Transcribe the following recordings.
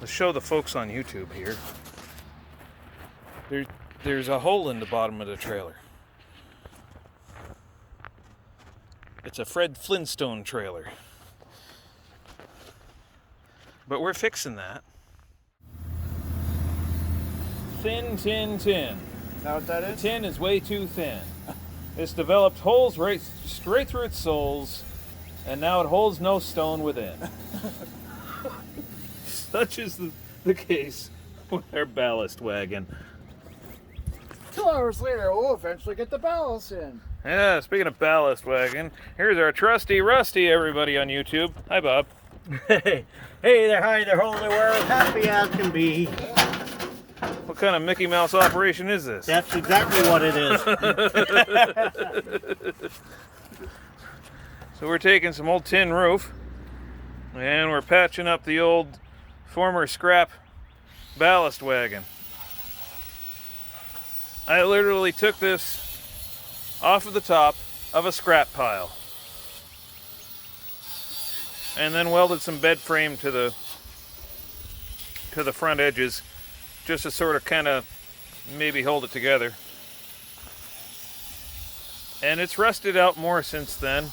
Let's show the folks on YouTube here. There's a hole in the bottom of the trailer. It's a Fred Flintstone trailer. But we're fixing that. Thin tin. Is that what that is? The tin is way too thin. It's developed holes straight through its soles, and now it holds no stone within. Such is the case with our ballast wagon. 2 hours later, we'll eventually get the ballast in. Yeah, speaking of ballast wagon, here's our trusty Rusty, everybody on YouTube. Hi, Bob. Hey there, hi there, holy world, happy as can be. What kind of Mickey Mouse operation is this? That's exactly what it is. So we're taking some old tin roof, and we're patching up the old former scrap ballast wagon. I literally took this off of the top of a scrap pile and then welded some bed frame to the front edges just to sort of kind of maybe hold it together. And it's rusted out more since then,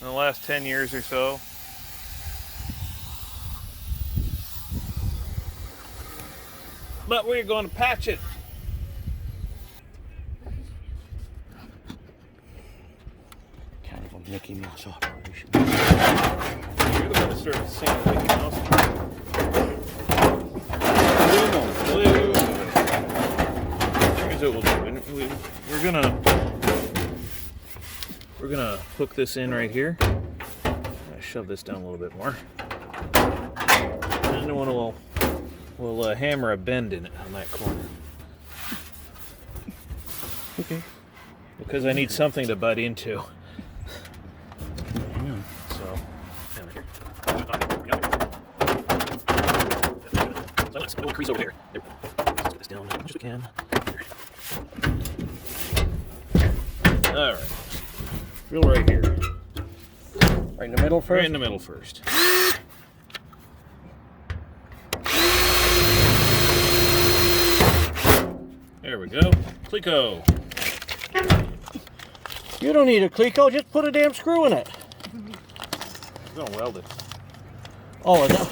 in the last 10 years or so. But we're going to patch it. Kind of a Mickey Mouse operation. You're the one that started singing Mickey Mouse. Here's what we'll do. We're gonna hook this in right here. Shove this down a little bit more. And then we'll hammer a bend in it on that corner. Okay. Because I need something to butt into. Yeah. So, let's go crease over there. Let's get this down as much as we can. Alright. Feel right here. Right in the middle first? Right in the middle first. There we go. Clico. You don't need a Clico, just put a damn screw in it. We're gonna weld it. Oh, no.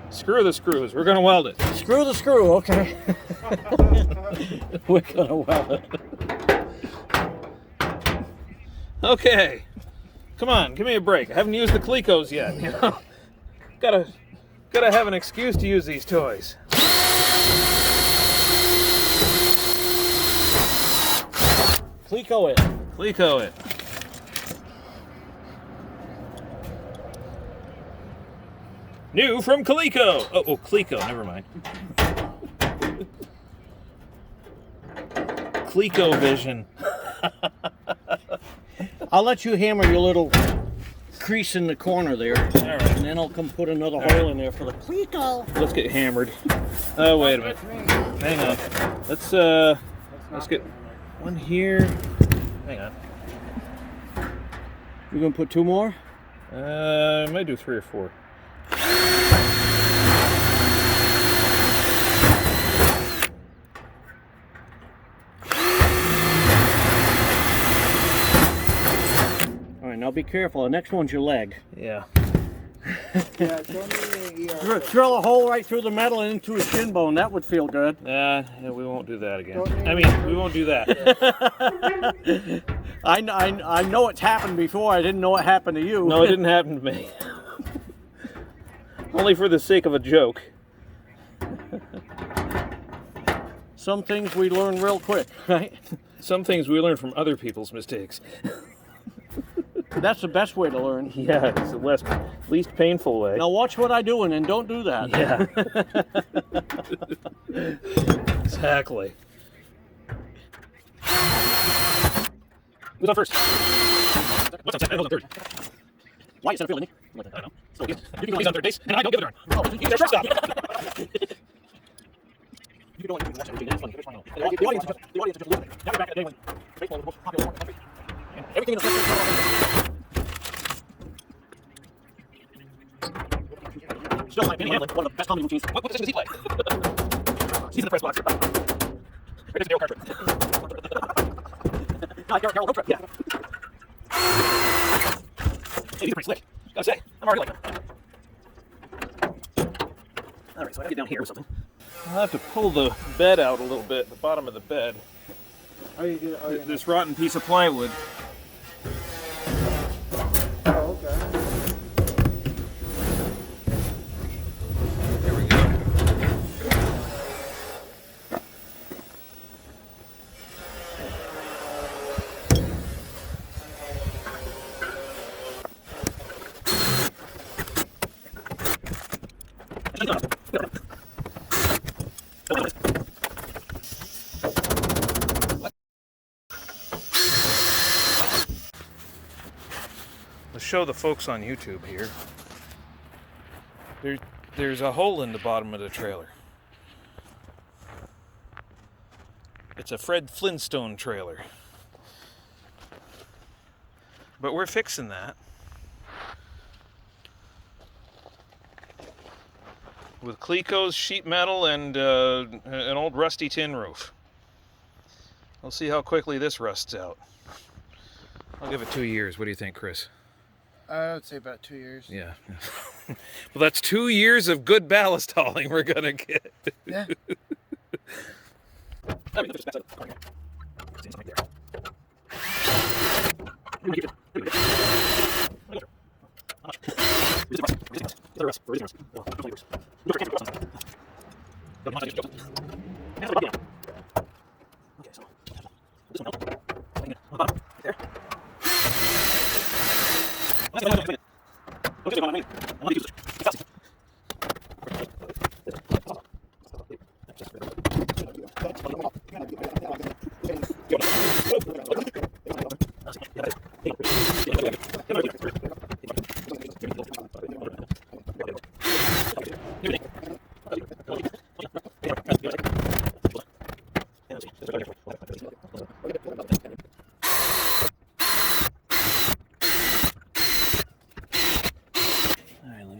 Screw the screws. We're gonna weld it. Screw the screw, okay. We're gonna weld it. Okay. Come on, give me a break. I haven't used the Clicos yet, you know. Gotta have an excuse to use these toys. Clico it. Clico it. New from Clico. Oh, Clico, never mind. Clico Vision. I'll let you hammer your little crease in the corner there. All right. And then I'll come put another hole in there for the Clico. Let's get hammered. Oh, wait a minute. Hang on. Let's get one here. Hang on. You're gonna put 2 more? I might do 3 or 4. All right, now be careful. The next one's your leg. Yeah. Yeah, show me the ER. Drill a hole right through the metal and into a shin bone. That would feel good. Yeah, we won't do that again. I mean, we won't do that. I know it's happened before. I didn't know it happened to you. No, it didn't happen to me. Only for the sake of a joke. Some things we learn real quick, right? Some things we learn from other people's mistakes. That's the best way to learn. Yeah, it's the least painful way. Now watch what I do and don't do that. Yeah. Exactly. Who's on first? What's on second? I was on third. Why is that a field, Andy? I don't know. So you can go he's on third base, and I don't give a darn. Oh, he's our shortstop. You don't want to watch everything. That's funny. The audience is just listening. Now we're back at the day when baseball was the most popular sport in the country. And everything in the Still, my opinion, one of the best comedy movies. What position does he play? He's in the press box. Right next to Dale Cartwright. Carol Road Trip, yeah. Hey, these are pretty slick. Gotta say, I'm already like them. Alright, so I gotta get down here or something. I'll have to pull the bed out a little bit, the bottom of the bed. This rotten piece of plywood. Oh, okay. There we go. Let's show the folks on YouTube here. There's a hole in the bottom of the trailer. It's a Fred Flintstone trailer. But we're fixing that. With Cleco's sheet metal and an old rusty tin roof. We'll see how quickly this rusts out. I'll give it 2 years. What do you think, Chris? I would say about 2 years. Yeah. Well, that's 2 years of good ballast hauling we're gonna get. Yeah.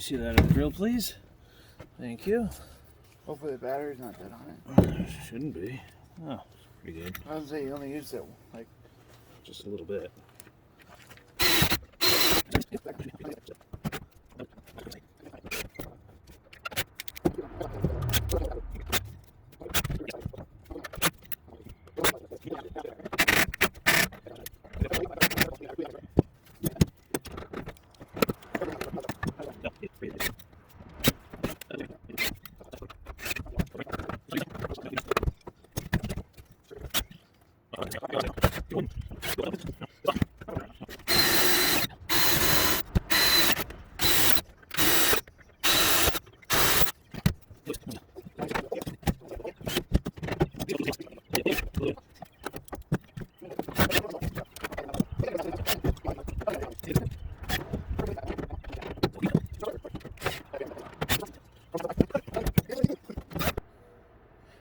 See that on the drill, please. Thank you. Hopefully the battery's not dead on it. Shouldn't be. Oh, pretty good. I was say you only used it like Just a little bit.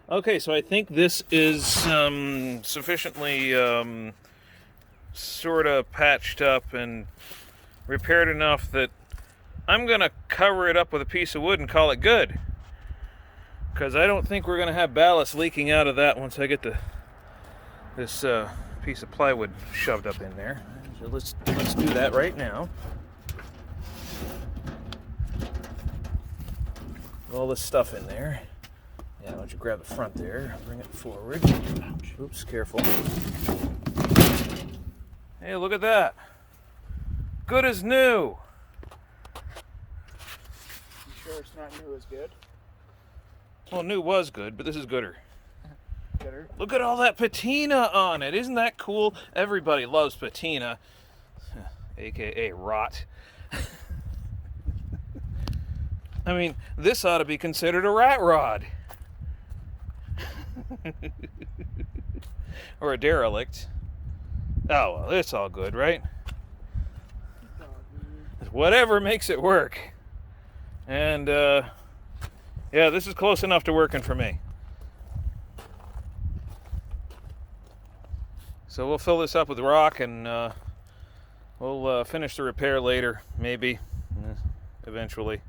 Okay, so I think this is sufficiently sort of patched up and repaired enough that I'm going to cover it up with a piece of wood and call it good. Because I don't think we're going to have ballast leaking out of that once I get this piece of plywood shoved up in there. So let's do that right now. All this stuff in there. Yeah, why don't you grab the front there, bring it forward. Oops, careful. Hey, look at that. Good as new. You sure it's not new as good? Well, new was good, but this is gooder. Gooder. Look at all that patina on it. Isn't that cool? Everybody loves patina, aka rot. I mean, this ought to be considered a rat rod. Or a derelict. Oh, well, it's all good, right? Whatever makes it work. And, yeah, this is close enough to working for me. So we'll fill this up with rock and we'll finish the repair later, maybe, eventually.